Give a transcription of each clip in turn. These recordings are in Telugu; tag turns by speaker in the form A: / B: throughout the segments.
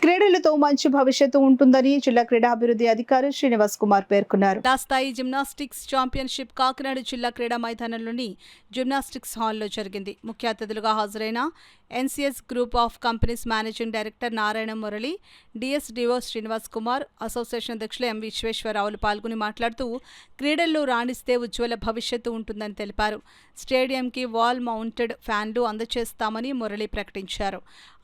A: క్రీడలతో మంచి భవిష్యత్తు ఉంటుందని జిల్లా క్రీడాభివృద్ధి అధికారి శ్రీనివాస్ కుమార్ పేర్కొన్నారు. స్థాయి జిమ్నాస్టిక్స్ ఛాంపియన్షిప్ కాకినాడ జిల్లా క్రీడా మైదానంలోని జిమ్నాస్టిక్స్ హాల్లో జరిగింది. ముఖ్య అతిథులుగా హాజరైన NCS group of companies managing director Narayana Murali, DSDO Srinivas Kumar, association అధ్యక్షులు ఎం విశ్వేశ్వరరావులు పాల్గొని మాట్లాడుతూ క్రీడల్లో రాణిస్తే ఉజ్వల భవిష్యత్తు ఉంటుందని తెలిపారు. స్టేడియంకి వాల్ మౌంటెడ్ ఫ్యాన్లు అందజేస్తామని మురళి ప్రకటించారు.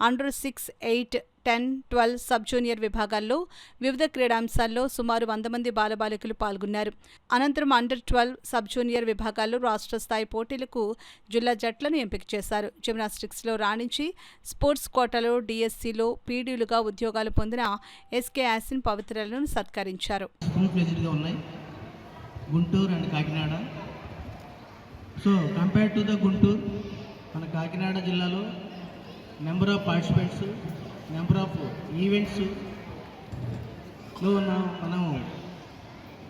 A: అండర్ 6, 8, 10, 12 సబ్ జూనియర్ విభాగాల్లో వివిధ క్రీడాంశాల్లో సుమారు 100 మంది బాలబాలికలు పాల్గొన్నారు. అనంతరం అండర్ 12 సబ్ జూనియర్ విభాగాల్లో రాష్ట్ర స్థాయి పోటీలకు జిల్లా జట్లను ఎంపిక చేశారు. జిమ్నాస్టిక్స్లో రాణించి స్పోర్ట్స్ కోటాలో డిఎస్సిలో పీడీలుగా ఉద్యోగాలు పొందిన ఎస్కే యాసిన్ పవిత్రలను సత్కరించారు.
B: Guntur and Kakinada. So compare to the Guntur, మన కాకినాడ జిల్లాలో number of participants, number of ఈవెంట్స్లో మనం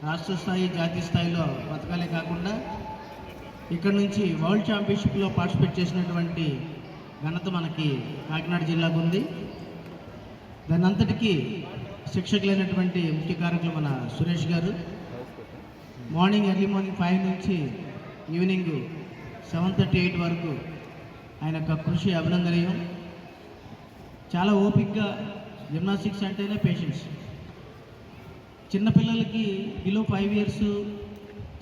B: రాష్ట్ర స్థాయి, జాతీయ స్థాయిలో బతకాలే కాకుండా ఇక్కడ నుంచి వరల్డ్ ఛాంపియన్షిప్లో పార్టిసిపేట్ చేసినటువంటి ఘనత మనకి కాకినాడ జిల్లాకు ఉంది. దాని అంతటికీ శిక్షకులైనటువంటి ముఖ్య కారకులు మన సురేష్ గారు. ఎర్లీ మార్నింగ్ 5 నుంచి ఈవినింగ్ 7:38 వరకు ఆయన యొక్క కృషి అభినందనీయం. చాలా ఓపికగా, జిమ్నాస్టిక్స్ అంటేనే పేషెన్స్. చిన్నపిల్లలకి బిలో 5 years,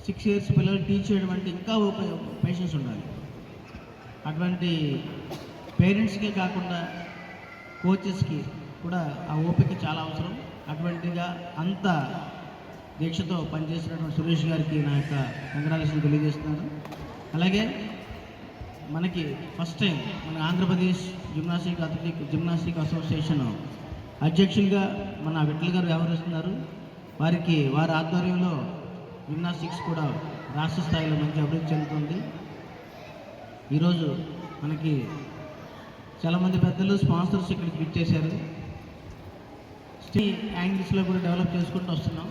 B: 6 years పిల్లలు టీచ్ చేయడం అంటే ఇంకా పేషెన్స్ ఉండాలి. అటువంటి పేరెంట్స్కే కాకుండా కోచెస్కి కూడా ఆ ఓపిక చాలా అవసరం. అటువంటిగా అంత దీక్షతో పనిచేసినటువంటి సురేష్ గారికి నా యొక్క కంగ్రాచులేషన్ తెలియజేస్తున్నాను. అలాగే మనకి ఫస్ట్ టైం మన ఆంధ్రప్రదేశ్ జిమ్నాస్టిక్ అసోసియేషన్ అధ్యక్షులుగా మన విఠల్ గారు వ్యవహరిస్తున్నారు. వారి ఆధ్వర్యంలో జిమ్నాస్టిక్స్ కూడా రాష్ట్ర స్థాయిలో మంచి అభివృద్ధి చెందుతుంది. ఈరోజు మనకి చాలామంది పెద్దలు స్పాన్సర్స్ ఇక్కడికి ఇచ్చేశారు. యాంగిల్స్లో కూడా డెవలప్ చేసుకుంటూ వస్తున్నాం.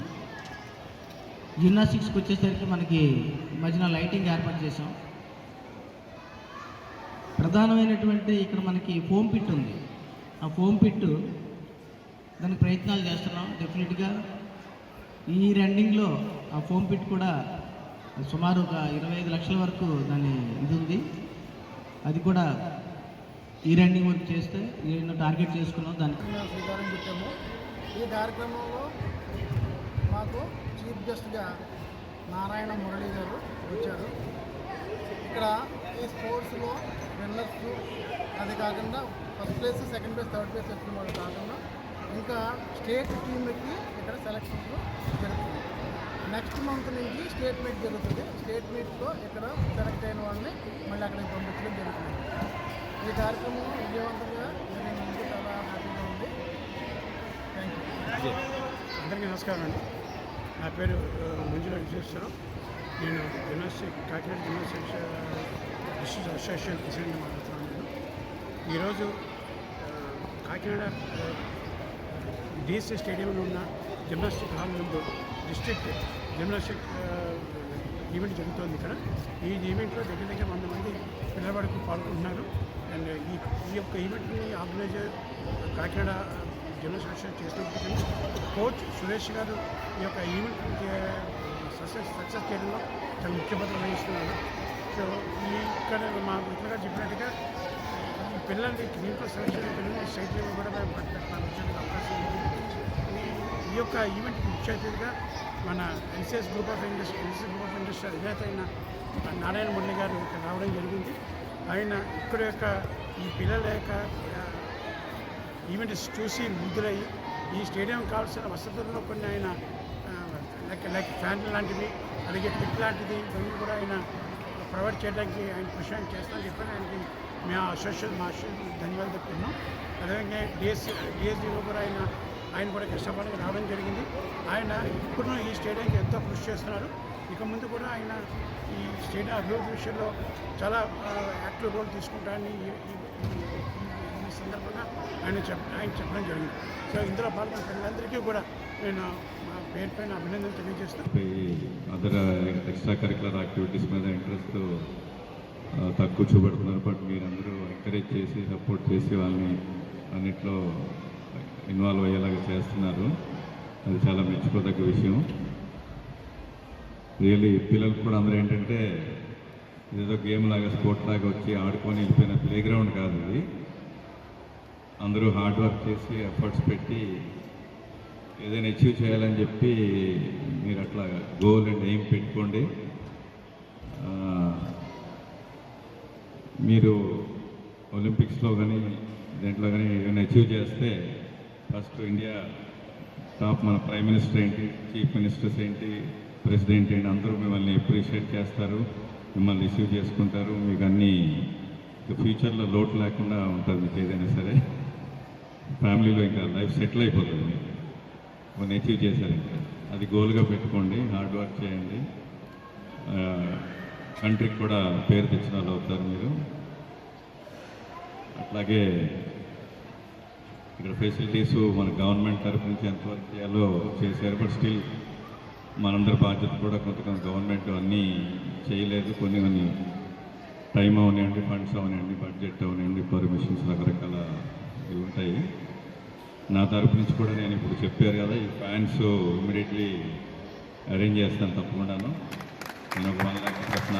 B: జిమ్నాస్టిక్స్కి వచ్చేసరికి మనకి మధ్యన లైటింగ్ ఏర్పాటు చేసాం. ప్రధానమైనటువంటి ఇక్కడ మనకి ఫోమ్ పిట్ ఉంది. ఆ ఫోమ్ పిట్ దానికి ప్రయత్నాలు చేస్తున్నాం. డెఫినెట్గా ఈ రన్నింగ్లో ఆ ఫోమ్ పిట్ కూడా సుమారు ఒక 25 లక్షల వరకు దాని ఇది ఉంది. అది కూడా ఈ రన్నింగ్ వర్క్ చేస్తే నేను టార్గెట్ చేసుకున్నాం. దానికి
C: శ్రీకారం చుట్టాము. ఈ కార్యక్రమంలో మాకు చీఫ్ గెస్ట్గా నారాయణ మురళి గారు వచ్చారు. ఇక్కడ ఈ స్పోర్ట్స్లో విన్నర్స్, అది కాకుండా first place, second place, third place వచ్చిన వాళ్ళు కాకుండా ఇంకా స్టేట్ టీమ్కి ఇక్కడ సెలక్షన్స్ జరుగుతుంది. నెక్స్ట్ మంత్ నుంచి స్టేట్ మీట్ జరుగుతుంది. స్టేట్ మీట్లో ఇక్కడ సెలెక్ట్ అయిన వాళ్ళని మళ్ళీ అక్కడికి పంపించడం జరుగుతుంది. ఈ కార్యక్రమం విజయవంతంగా జరిగినందుకు చాలా హ్యాపీగా ఉంది. Thank you.
D: అందరికీ నమస్కారం అండి. నా పేరు మంజుల విశ్వేశ్వరం. నేను Kakinada gymnastics district association president మాట్లాడుతున్నాను. ఈరోజు కాకినాడ డిఎస్సీ స్టేడియంలో ఉన్న జిమ్నాస్టిక్ హాల్ ముందు డిస్ట్రిక్ట్ జిమ్నాస్టిక్ ఈవెంట్ జరుగుతుంది. ఇక్కడ ఈ ఈవెంట్లో దగ్గర 100 మంది పిల్లవాడికి పాల్గొంటున్నారు. అండ్ ఈ యొక్క ఈవెంట్ని ఆర్గనైజర్ కాకినాడ జిమ్నాస్టిక్ అసోసియేషన్ చేసినప్పటికీ కోచ్ సురేష్ గారు ఈ యొక్క ఈవెంట్ సక్సెస్ చేయడంలో చాలా ముఖ్య పాత్ర వహిస్తున్నారు. సో ఇక్కడ మా మిత్రులుగా చెప్పినట్టుగా పిల్లల్ని దీంట్లో సెలక్షన్ పిల్లల్ని స్టేట్ లెవెల్ కూడా పంపించడానికి అవకాశం ఉంది. ఈ యొక్క ఈవెంట్ ముఖ్య అతిథిగా మన ఎన్సీఎస్ గ్రూప్ ఆఫ్ ఇండస్ట్రీ అధినేత అయిన నారాయణ మురళి గారు ఇక్కడ రావడం జరిగింది. ఆయన ఇక్కడ యొక్క ఈ పిల్లల యొక్క ఈవెంట్స్ చూసి ముగ్గురయ్యి ఈ స్టేడియం కావాల్సిన వసతుల్లో కొన్ని ఆయన లైక్ ఫ్యాన్ లాంటివి, అలాగే పిట్ లాంటిది ఇవన్నీ కూడా ఆయన ప్రొవైడ్ చేయడానికి ఆయన కృషి చేస్తామని చెప్పి ఆయనకి మా అసోసియేషన్ ధన్యవాదాలు చెప్తున్నాం. అదేవిధంగా డిఎస్డీలో కూడా ఆయన కూడా కష్టపడి రావడం జరిగింది. ఆయన ఇప్పుడు ఈ స్టేడియంకి ఎంతో కృషి చేస్తున్నారు. ఇక ముందు కూడా ఆయన ఈ స్టేడియం అభివృద్ధి విషయంలో చాలా యాక్టివ్ రోల్ తీసుకుంటారని ఈ సందర్భంగా ఆయన చెప్పడం జరిగింది. సో ఇందులో పాల్గొన్న పిల్లలందరికీ కూడా నేను మా పేరు పైన అభినందనలు తెలియజేస్తాను.
E: అదర్ ఎక్స్ట్రా కరికులర్ యాక్టివిటీస్ మీద ఇంట్రెస్ట్ తక్కువ చూపెడుతున్నారు. బట్ మీరందరూ ఎంకరేజ్ చేసి సపోర్ట్ చేసి వాళ్ళని అన్నిట్లో ఇన్వాల్వ్ అయ్యేలాగా చేస్తున్నారు. అది చాలా మెచ్చుకోదగ్గ విషయం. రియల్లీ పిల్లలు కూడా అందరూ ఏంటంటే ఇదేదో గేమ్ లాగా స్పోర్ట్ లాగా వచ్చి ఆడుకొని వెళ్ళిపోయిన ప్లే గ్రౌండ్ కాదు ఇది. అందరూ హార్డ్ వర్క్ చేసి ఎఫర్ట్స్ పెట్టి ఏదైనా అచీవ్ చేయాలని చెప్పి మీరు అట్లా గోల్ అండ్ ఎయిమ్ పెట్టుకోండి. మీరు ఒలింపిక్స్లో కానీ దేంట్లో కానీ ఏదైనా అచీవ్ చేస్తే ఫస్ట్ ఇండియా టాప్ మన ప్రైమ్ మినిస్టర్ ఏంటి, చీఫ్ మినిస్టర్స్ ఏంటి, ప్రెసిడెంట్ ఏంటి అందరూ మిమ్మల్ని అప్రిషియేట్ చేస్తారు, మిమ్మల్ని రిసీవ్ చేసుకుంటారు. మీకు అన్నీ ఫ్యూచర్లో లోటు లేకుండా ఉంటుంది. మీకు ఏదైనా సరే ఫ్యామిలీలో ఇంకా లైఫ్ సెటిల్ అయిపోతుంది. మీకు కొన్ని అచీవ్ చేశారంటే అది గోల్గా పెట్టుకోండి, హార్డ్ వర్క్ చేయండి. కంట్రీకి కూడా పేరు తెచ్చిన వాళ్ళు అవుతారు మీరు. అట్లాగే ఇక్కడ ఫెసిలిటీస్ మన గవర్నమెంట్ తరఫు నుంచి ఎంతవరకు చేయాలో చేశారు. బట్ స్టిల్ మనందరి బాధ్యత కూడా కొంత గవర్నమెంట్ అన్నీ చేయలేదు. కొన్ని టైం అవనివ్వండి, ఫండ్స్ అవనివ్వండి, బడ్జెట్ అవనివ్వండి, పర్మిషన్స్ రకరకాల ఇవి ఉంటాయి. నా తరపు నుంచి కూడా నేను ఇప్పుడు చెప్పారు కదా, ఈ ఫ్యాన్స్ ఇమీడియట్లీ అరేంజ్ చేస్తాను తప్పకుండాను. నేను ఒక 1 lakh చెప్పిన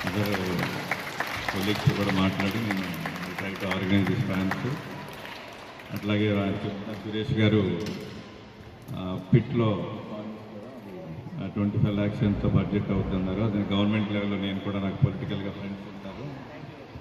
E: అదర్ కొలీగ్స్ కూడా మాట్లాడి నేను try to organise this fans. అట్లాగే చెప్తున్న సురేష్ గారు పిట్లో 25 lakhs ఎంతో బడ్జెట్ అవుతున్నారు. అది గవర్నమెంట్ లెవెల్లో నేను కూడా నాకు పొలిటికల్గా ఫ్రెండ్స్ ఉంటారు,